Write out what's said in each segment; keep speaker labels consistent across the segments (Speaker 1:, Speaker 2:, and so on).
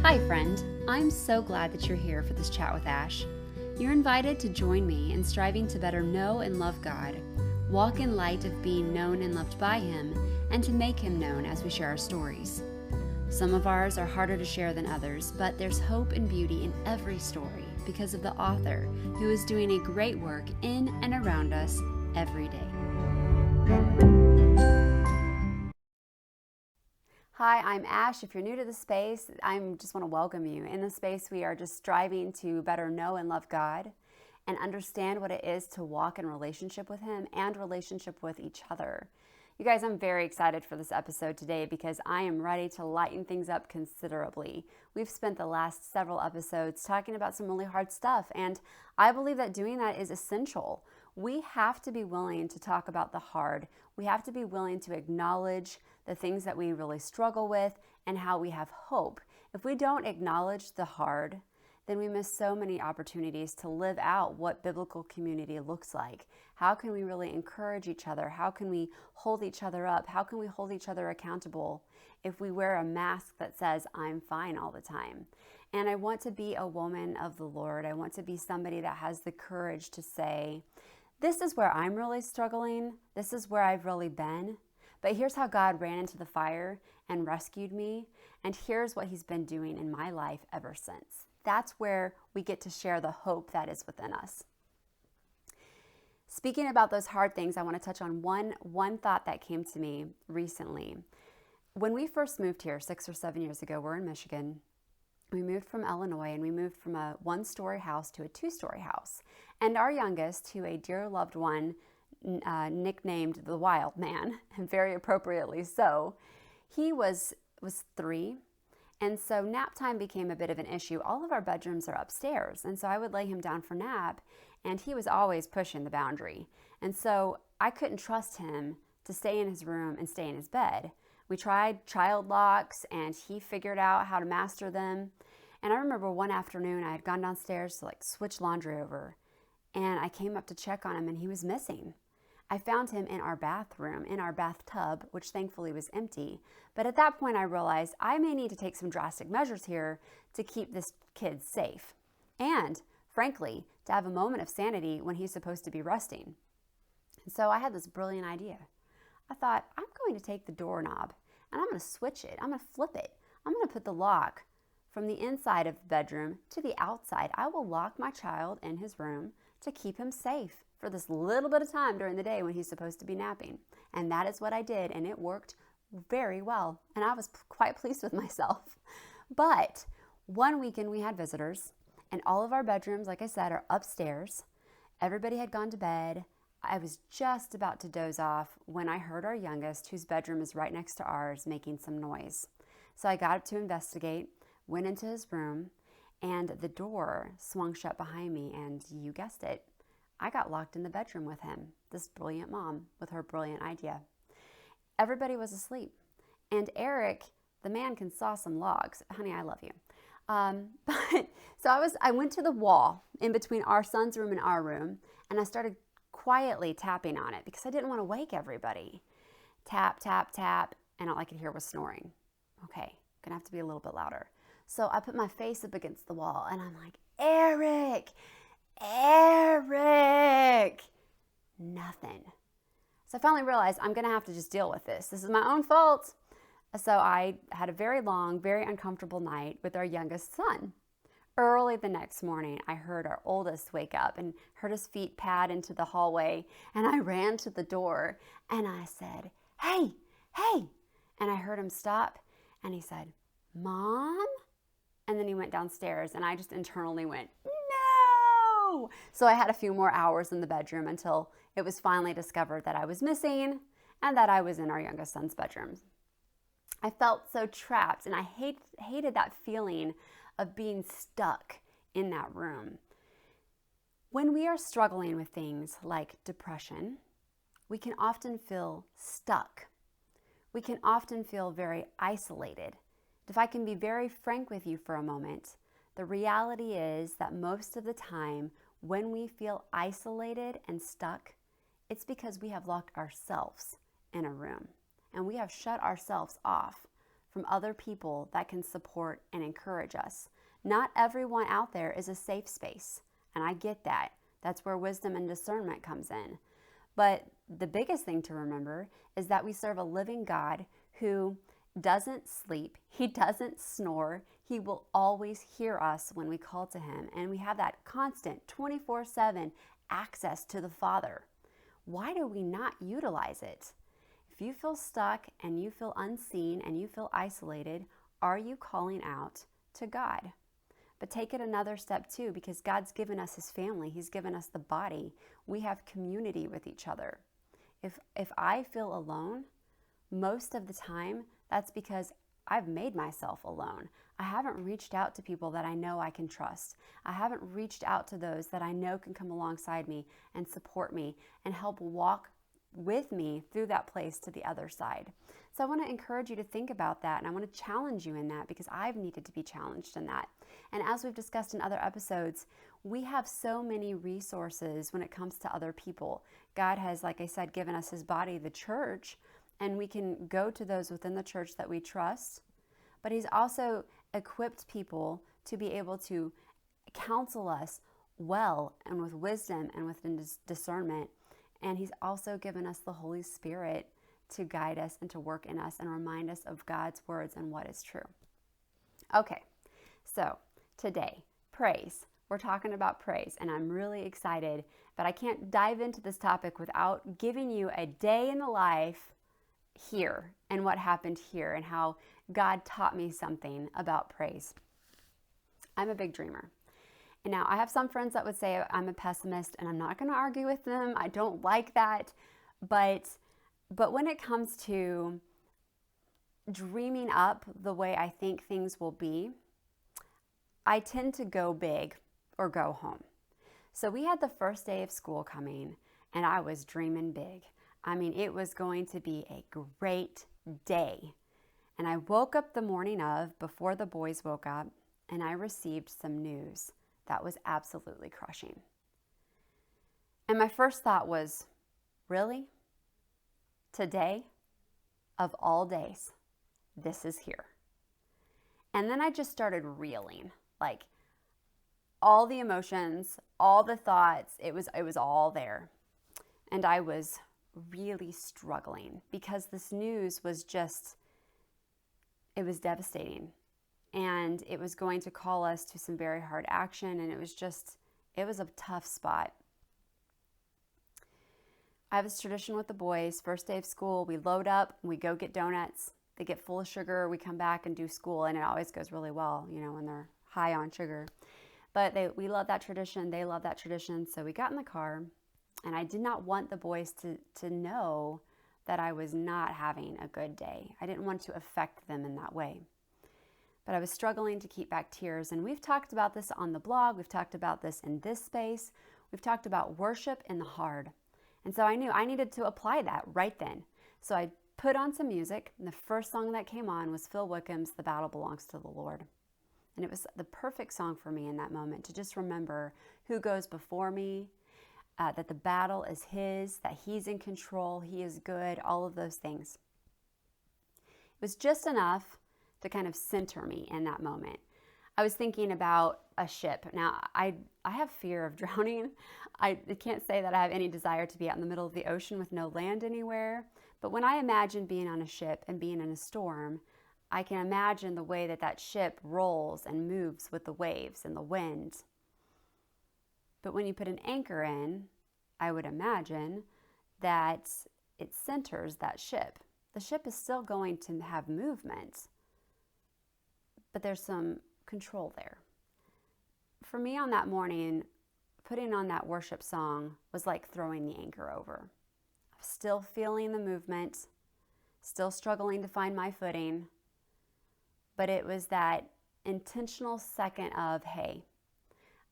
Speaker 1: Hi friend, I'm so glad that you're here for this chat with Ash. You're invited to join me in striving to better know and love God, walk in light of being known and loved by Him, and to make Him known as we share our stories. Some of ours are harder to share than others, but there's hope and beauty in every story because of the author who is doing a great work in and around us every day. Hi, I'm Ash. If you're new to the space, I just want to welcome you. In this space, we are just striving to better know and love God and understand what it is to walk in relationship with Him and relationship with each other. You guys, I'm very excited for this episode today because I am ready to lighten things up considerably. We've spent the last several episodes talking about some really hard stuff, and I believe that doing that is essential. We have to be willing to talk about the hard. We have to be willing to acknowledge the things that we really struggle with and how we have hope. If we don't acknowledge the hard, then we miss so many opportunities to live out what biblical community looks like. How can we really encourage each other? How can we hold each other up? How can we hold each other accountable if we wear a mask that says, I'm fine all the time? And I want to be a woman of the Lord. I want to be somebody that has the courage to say, this is where I'm really struggling. This is where I've really been. But here's how God ran into the fire and rescued me. And here's what He's been doing in my life ever since. That's where we get to share the hope that is within us. Speaking about those hard things, I want to touch on one thought that came to me recently. When we first moved here 6 or 7 years ago, we're in Michigan. We moved from Illinois, and we moved from a 1-story house to a 2-story house. And our youngest, who a dear loved one nicknamed the Wild Man, and very appropriately so, he was 3. And so nap time became a bit of an issue. All of our bedrooms are upstairs. And so I would lay him down for nap, and he was always pushing the boundary. And so I couldn't trust him to stay in his room and stay in his bed. We tried child locks, and he figured out how to master them. And I remember one afternoon I had gone downstairs to switch laundry over, and I came up to check on him, and he was missing. I found him in our bathroom, in our bathtub, which thankfully was empty. But at that point, I realized I may need to take some drastic measures here to keep this kid safe. And, frankly, to have a moment of sanity when he's supposed to be resting. And so I had this brilliant idea. I thought, I'm going to take the doorknob, and I'm going to switch it. I'm going to flip it. I'm going to put the lock from the inside of the bedroom to the outside. I will lock my child in his room to keep him safe for this little bit of time during the day when he's supposed to be napping. And that is what I did, and it worked very well. And I was quite pleased with myself. But one weekend we had visitors, and all of our bedrooms, like I said, are upstairs. Everybody had gone to bed. I was just about to doze off when I heard our youngest, whose bedroom is right next to ours, making some noise. So I got up to investigate, went into his room, and the door swung shut behind me, and you guessed it, I got locked in the bedroom with him, this brilliant mom with her brilliant idea. Everybody was asleep, and Eric, the man, can saw some logs. Honey, I love you. I went to the wall in between our son's room and our room, and I started quietly tapping on it because I didn't want to wake everybody. Tap, tap, tap, and all I could hear was snoring. Okay, gonna have to be a little bit louder. So I put my face up against the wall, and I'm like, Eric! Nothing. So I finally realized I'm going to have to just deal with this. This is my own fault. So I had a very long, very uncomfortable night with our youngest son. Early the next morning, I heard our oldest wake up and heard his feet pad into the hallway. And I ran to the door and I said, hey. And I heard him stop and he said, Mom? And then he went downstairs and I just internally went, no! So I had a few more hours in the bedroom until it was finally discovered that I was missing and that I was in our youngest son's bedroom. I felt so trapped, and I hated that feeling of being stuck in that room. When we are struggling with things like depression, we can often feel stuck. We can often feel very isolated. If I can be very frank with you for a moment, the reality is that most of the time when we feel isolated and stuck, it's because we have locked ourselves in a room and we have shut ourselves off from other people that can support and encourage us. Not everyone out there is a safe space, and I get that. That's where wisdom and discernment comes in. But the biggest thing to remember is that we serve a living God who doesn't sleep. He doesn't snore. He will always hear us when we call to him. And we have that constant 24/7 access to the Father. Why do we not utilize it? If you feel stuck and you feel unseen and you feel isolated, are you calling out to God? But take it another step too, because God's given us his family. He's given us the body. We have community with each other. If I feel alone, most of the time, that's because I've made myself alone. I haven't reached out to people that I know I can trust. I haven't reached out to those that I know can come alongside me and support me and help walk with me through that place to the other side. So I want to encourage you to think about that, and I want to challenge you in that, because I've needed to be challenged in that. And as we've discussed in other episodes, we have so many resources when it comes to other people. God has, like I said, given us his body, the church, and we can go to those within the church that we trust. But he's also equipped people to be able to counsel us well and with wisdom and with discernment. And he's also given us the Holy Spirit to guide us and to work in us and remind us of God's words and what is true. Okay, so today, praise. We're talking about praise, and I'm really excited, but I can't dive into this topic without giving you a day in the life here and what happened here and how God taught me something about praise. I'm a big dreamer. And now I have some friends that would say I'm a pessimist, and I'm not going to argue with them. I don't like that. But when it comes to dreaming up the way I think things will be, I tend to go big or go home. So we had the first day of school coming, and I was dreaming big. I mean, it was going to be a great day. And I woke up the morning of, before the boys woke up, and I received some news that was absolutely crushing. And my first thought was, really? Today, of all days, this is here. And then I just started reeling, like all the emotions, all the thoughts, it was all there. And I was really struggling because this news was just, it was devastating. And it was going to call us to some very hard action. And it was a tough spot. I have this tradition with the boys. First day of school, we load up, we go get donuts. They get full of sugar. We come back and do school. And it always goes really well, when they're high on sugar. But we love that tradition. They love that tradition. So we got in the car, and I did not want the boys to know that I was not having a good day. I didn't want to affect them in that way. But I was struggling to keep back tears. And we've talked about this on the blog. We've talked about this in this space. We've talked about worship in the hard. And so I knew I needed to apply that right then. So I put on some music, and the first song that came on was Phil Wickham's The Battle Belongs to the Lord. And it was the perfect song for me in that moment to just remember who goes before me, that the battle is his, that he's in control, he is good, all of those things. It was just enough to kind of center me in that moment. I was thinking about a ship. Now, I have fear of drowning. I can't say that I have any desire to be out in the middle of the ocean with no land anywhere. But when I imagine being on a ship and being in a storm, I can imagine the way that ship rolls and moves with the waves and the wind. But when you put an anchor in, I would imagine that it centers that ship. The ship is still going to have movement, but there's some control there. For me on that morning, putting on that worship song was like throwing the anchor over. I was still feeling the movement, still struggling to find my footing, but it was that intentional second of, hey,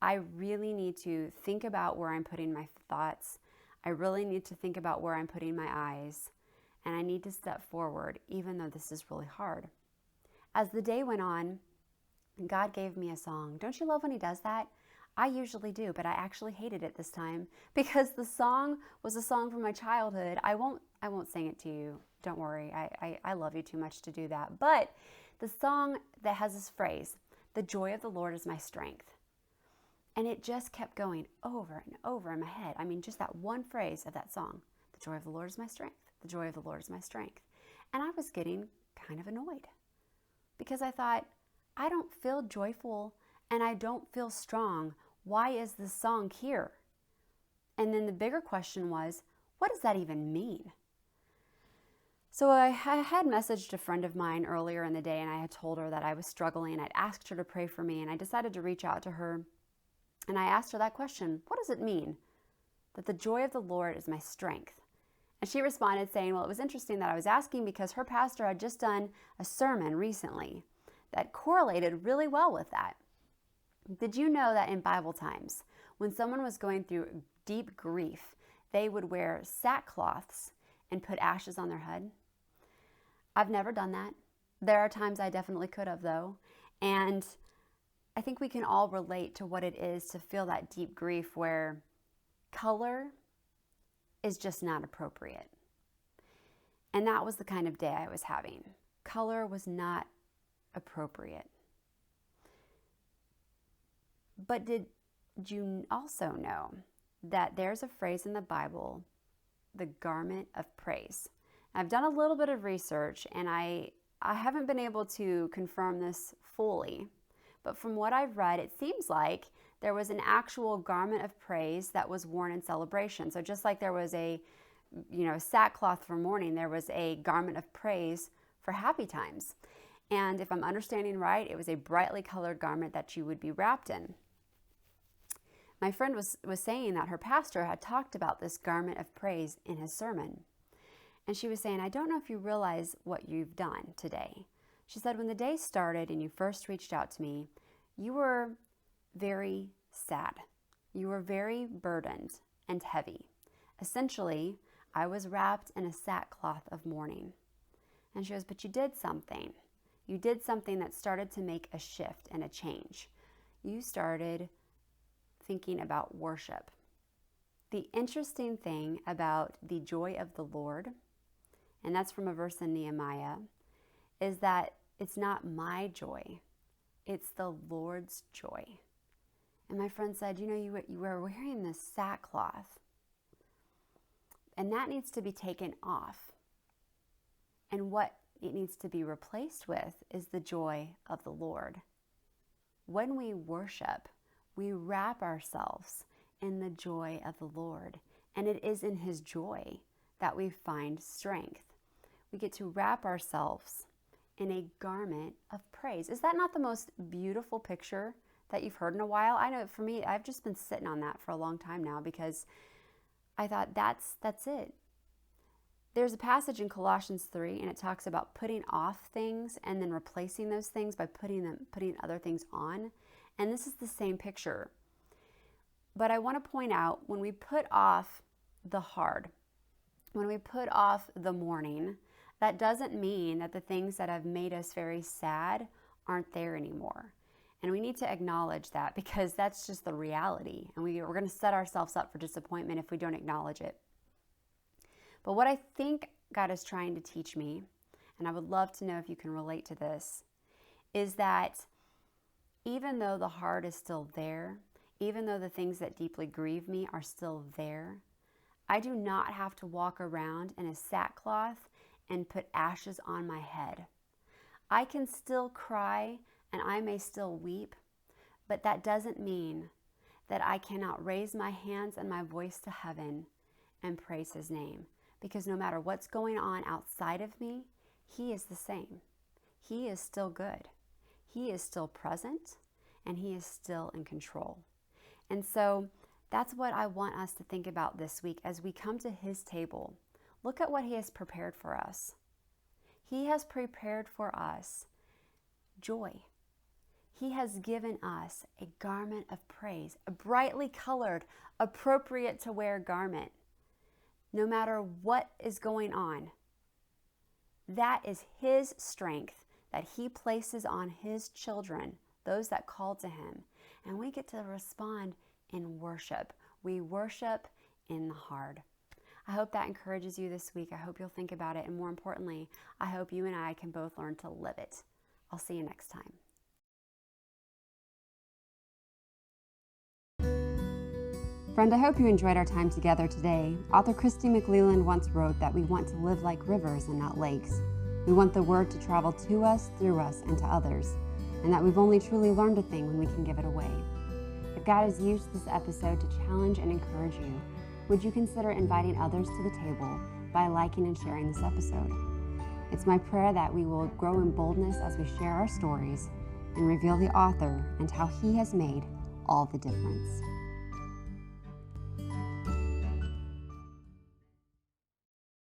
Speaker 1: I really need to think about where I'm putting my thoughts. I really need to think about where I'm putting my eyes, and I need to step forward, even though this is really hard. As the day went on, God gave me a song. Don't you love when he does that? I usually do, but I actually hated it this time because the song was a song from my childhood. I won't sing it to you. Don't worry. I love you too much to do that. But the song that has this phrase, "The joy of the Lord is my strength." And it just kept going over and over in my head. I mean, just that one phrase of that song, "The joy of the Lord is my strength. The joy of the Lord is my strength." And I was getting kind of annoyed because I thought, I don't feel joyful and I don't feel strong. Why is this song here? And then the bigger question was, what does that even mean? So I had messaged a friend of mine earlier in the day, and I had told her that I was struggling. I'd asked her to pray for me, and I decided to reach out to her. And I asked her that question, what does it mean that the joy of the Lord is my strength? And she responded saying, well, it was interesting that I was asking because her pastor had just done a sermon recently that correlated really well with that. Did you know that in Bible times, when someone was going through deep grief, they would wear sackcloths and put ashes on their head? I've never done that. There are times I definitely could have, though. And I think we can all relate to what it is to feel that deep grief where color is just not appropriate. And that was the kind of day I was having. Color was not appropriate. But did you also know that there's a phrase in the Bible, the garment of praise? I've done a little bit of research, and I haven't been able to confirm this fully, but from what I've read, it seems like there was an actual garment of praise that was worn in celebration. So just like there was a sackcloth for mourning, there was a garment of praise for happy times. And if I'm understanding right, it was a brightly colored garment that you would be wrapped in. My friend was saying that her pastor had talked about this garment of praise in his sermon. And she was saying, I don't know if you realize what you've done today. She said, when the day started and you first reached out to me, you were very sad. You were very burdened and heavy. Essentially, I was wrapped in a sackcloth of mourning. And she goes, but you did something. You did something that started to make a shift and a change. You started thinking about worship. The interesting thing about the joy of the Lord, and that's from a verse in Nehemiah, is that it's not my joy, it's the Lord's joy. And my friend said, you were wearing this sackcloth, and that needs to be taken off. And what it needs to be replaced with is the joy of the Lord. When we worship, we wrap ourselves in the joy of the Lord, and it is in His joy that we find strength. We get to wrap ourselves in a garment of praise. Is that not the most beautiful picture that you've heard in a while? I know for me, I've just been sitting on that for a long time now because I thought that's it. There's a passage in Colossians 3, and it talks about putting off things and then replacing those things by putting other things on. And this is the same picture. But I want to point out, when we put off the hard, when we put off the mourning, that doesn't mean that the things that have made us very sad aren't there anymore. And we need to acknowledge that, because that's just the reality. And we're going to set ourselves up for disappointment if we don't acknowledge it. But what I think God is trying to teach me, and I would love to know if you can relate to this, is that even though the heart is still there, even though the things that deeply grieve me are still there, I do not have to walk around in a sackcloth and put ashes on my head. I can still cry and I may still weep, but that doesn't mean that I cannot raise my hands and my voice to heaven and praise His name. Because no matter what's going on outside of me, He is the same. He is still good. He is still present, and He is still in control. And so that's what I want us to think about this week as we come to His table. Look at what He has prepared for us. He has prepared for us joy. He has given us a garment of praise, a brightly colored, appropriate to wear garment. No matter what is going on, that is His strength that He places on His children, those that call to Him. and we get to respond in worship. We worship in the hard. I hope that encourages you this week. I hope you'll think about it. And more importantly, I hope you and I can both learn to live it. I'll see you next time. Friend, I hope you enjoyed our time together today. Author Christy McLeland once wrote that we want to live like rivers and not lakes. We want the word to travel to us, through us, and to others, and that we've only truly learned a thing when we can give it away. If God has used this episode to challenge and encourage you, would you consider inviting others to the table by liking and sharing this episode? It's my prayer that we will grow in boldness as we share our stories and reveal the author and how he has made all the difference.